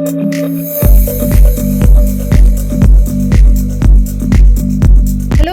Hello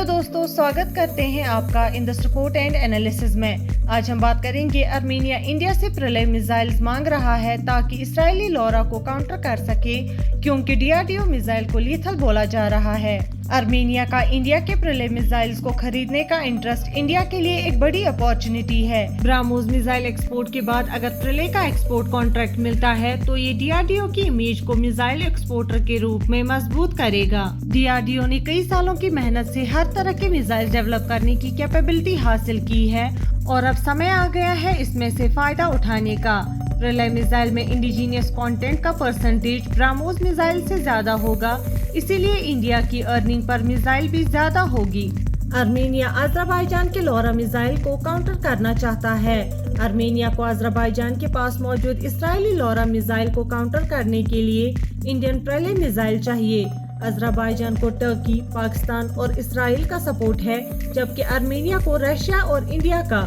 दोस्तों, स्वागत करते हैं आपका in the report and analysis में। आज हम बात करेंगे आर्मेनिया इंडिया से प्रलय मिसाइल्स मांग रहा है ताकि इस्राएली लॉरा को काउंटर कर सके, क्योंकि डीआरडीओ मिसाइल को लीथल बोला जा रहा है। आर्मेनिया का इंडिया के प्रलय मिसाइल्स को खरीदने का इंटरेस्ट इंडिया के लिए एक बड़ी अपॉर्चुनिटी है। ब्राह्मोस मिसाइल एक्सपोर्ट के बाद अगर प्रलय का एक्सपोर्ट कॉन्ट्रैक्ट मिलता है तो ये डीआरडीओ की इमेज को मिसाइल एक्सपोर्टर के रूप में मजबूत करेगा। डीआरडीओ ने कई सालों की मेहनत से हर तरह के मिसाइल डेवलप करने की कैपेबिलिटी हासिल की है और अब समय आ गया है इसमें से फायदा उठाने का। प्रलय मिसाइल में इंडिजीनियस कंटेंट का परसेंटेज ब्राह्मोस मिसाइल से ज्यादा होगा, इसीलिए इंडिया की अर्निंग पर मिसाइल भी ज्यादा होगी। आर्मेनिया अज़रबैजान के लॉरा मिसाइल को काउंटर करना चाहता है। आर्मेनिया को अज़रबैजान के पास मौजूद इस्राएली लॉरा मिसाइल को काउंटर करने के लिए इंडियन प्रलय मिसाइल चाहिए। अज़रबैजान को टर्की, पाकिस्तान और इसराइल का सपोर्ट है, जबकि आर्मेनिया को रशिया और इंडिया का।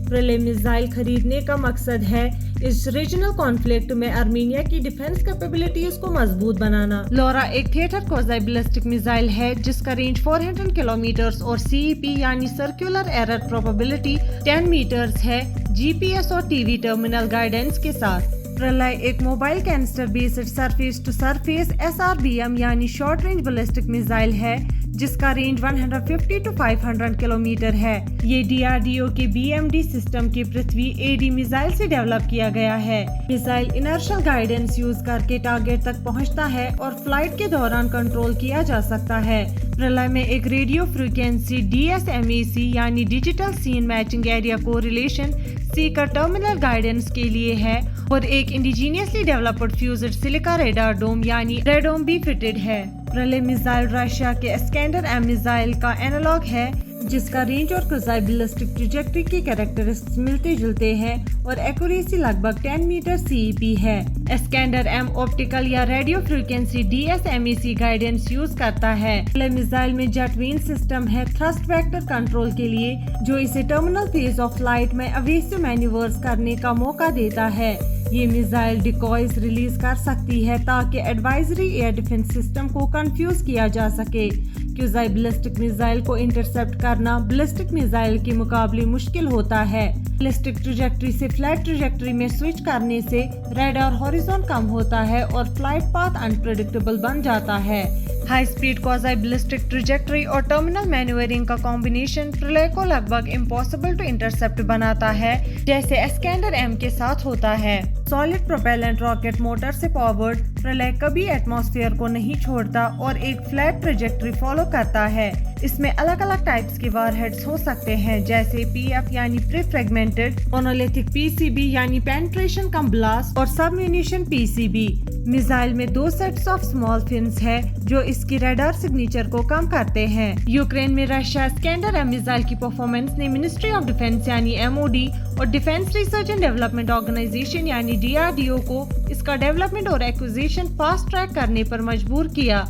प्रलय मिसाइल खरीदने का मकसद है इस रीजनल कॉन्फ्लिक्ट में आर्मेनिया की डिफेंस कैपेबिलिटीज को मजबूत बनाना। लॉरा एक थिएटर क्वाज़ी बैलिस्टिक मिसाइल है जिसका रेंज 400 किलोमीटर और सीईपी यानी सर्कुलर एरर प्रोबेबिलिटी 10 मीटर्स है, जीपीएस और टीवी टर्मिनल गाइडेंस के साथ। प्रलय एक mobile canister based surface to surface SRBM यानी शॉर्ट रेंज बैलिस्टिक मिसाइल है जिसका रेंज 150 to 500 किलोमीटर है। ये डीआरडीओ के BMD सिस्टम के पृथ्वी AD मिसाइल से डेवलप किया गया है। मिसाइल इनर्शियल गाइडेंस यूज करके टारगेट तक पहुंचता है और फ्लाइट के दौरान कंट्रोल किया जा सकता है। प्रलय में एक रेडियो फ्रीक्वेंसी DSMAC यानी digital scene matching area correlation seeker terminal guidance के लिए है और एक indigenously developed fused silica radar dome यानी रेडोम भी फिटेड है। प्रलय मिसाइल रशिया के इस्कैंडर M मिसाइल का एनालॉग है जिसका रेंज और क्वाज़ी बैलिस्टिक ट्रैजेक्टरी के कैरेक्टरिस्टिक्स मिलते जुलते हैं और एक्यूरेसी लगभग 10 मीटर CEP है। इस्कैंडर M ऑप्टिकल या radio frequency DSMAC guidance use करता है। प्रलय मिसाइल में जेट वेन सिस्टम है थ्रस्ट वेक्टर कंट्रोल के लिए, जो इसे टर्मिनल फेज ऑफ फ्लाइट में एवेसिव मैन्यूवर्स करने का मौका देता है। ये मिसाइल डिकॉयज रिलीज कर सकती है ताकि एडवाइजरी एयर डिफेंस सिस्टम को कंफ्यूज किया जा सके। क्वाज़ी बैलिस्टिक मिसाइल को इंटरसेप्ट करना बैलिस्टिक मिसाइल के मुकाबले मुश्किल होता है। बैलिस्टिक ट्रैजेक्टरी से फ्लैट ट्रैजेक्टरी में स्विच करने से रडार हॉरिजॉन कम होता है और फ्लाइट पाथ अनप्रेडिक्टेबल बन जाता है। High speed quasi ballistic trajectory और टर्मिनल मैन्यूवरिंग का कॉम्बिनेशन प्रलय को लगभग इम्पॉसिबल टू इंटरसेप्ट बनाता है, जैसे इस्कैंडर M के साथ होता है। सॉलिड प्रोपेलेंट रॉकेट मोटर से पावर्ड प्रलय कभी एटमॉस्फेयर को नहीं छोड़ता और एक फ्लैट ट्रैजेक्टरी फॉलो करता है। इसमें अलग अलग टाइप्स के वारहेड्स हो सकते हैं, जैसे PF यानी प्री फ्रेगमेंटेड, मोनोलिथिक PCB यानी पेनिट्रेशन कम ब्लास्ट और सब म्यूनिशन PCB। मिसाइल में 2 सेट्स ऑफ स्मॉल फिन्स है जो इसकी रडार सिग्नेचर को कम करते हैं। यूक्रेन में रशिया इस्कैंडर M मिसाइल की परफॉर्मेंस ने मिनिस्ट्री ऑफ डिफेंस यानी MOD और defence research and development organisation यानी DRDO को इसका डेवलपमेंट और एक्विजिशन फास्ट ट्रैक करने पर मजबूर किया।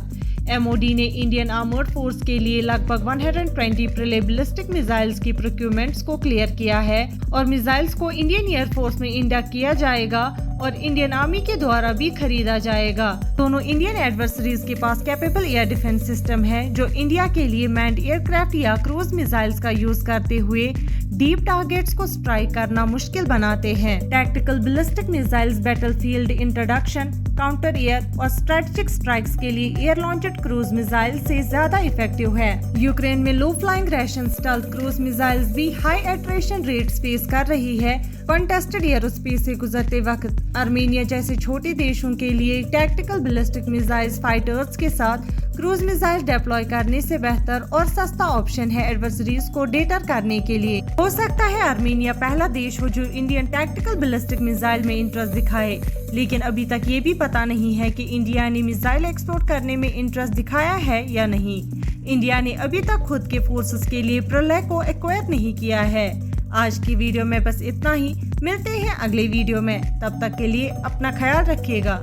MOD ने इंडियन आर्मर्ड फोर्स के लिए लगभग 120 प्रलय बैलिस्टिक मिसाइल्स की प्रोक्यूरमेंट्स को क्लियर किया है और मिसाइल्स को इंडियन एयर फोर्स में इंडक्ट किया जाएगा और इंडियन आर्मी के द्वारा भी खरीदा जाएगा। दोनों इंडियन एडवर्सरीज के पास कैपेबल एयर डिफेंस सिस्टम है जो इंडिया के लिए मैन्ड एयरक्राफ्ट या क्रूज मिसाइल्स का यूज करते हुए डीप टारगेट्स को स्ट्राइक करना मुश्किल बनाते हैं। Tactical ballistic missiles battlefield introduction, counter air और स्ट्रेटेजिक स्ट्राइक्स के लिए एयर लॉन्चड क्रूज मिसाइल से ज्यादा इफेक्टिव है। यूक्रेन में low flying Russian stealth cruise missiles भी हाई एट्रेशन रेट्स फेस कर रही है। कंटेस्टेड एरोस्पेस से गुजरते वक्त आर्मेनिया जैसे छोटे देशों के लिए टैक्टिकल बैलिस्टिक मिसाइल्स फाइटर्स के साथ क्रूज मिसाइल डिप्लॉय करने से बेहतर और सस्ता ऑप्शन है एडवर्सरीज को डेटर करने के लिए। हो सकता है आर्मेनिया पहला देश हो जो इंडियन टैक्टिकल बैलिस्टिक मिसाइल में इंटरेस्ट दिखाए, लेकिन अभी तक ये भी पता नहीं है कि इंडिया ने मिसाइल एक्सपोर्ट करने में इंटरेस्ट दिखाया है या नहीं। इंडिया ने अभी तक खुद के फोर्सेस के लिए प्रलय को एक्वायर नहीं किया है। आज की वीडियो में बस इतना ही। मिलते हैं अगले वीडियो में, तब तक के लिए अपना ख्याल रखिएगा।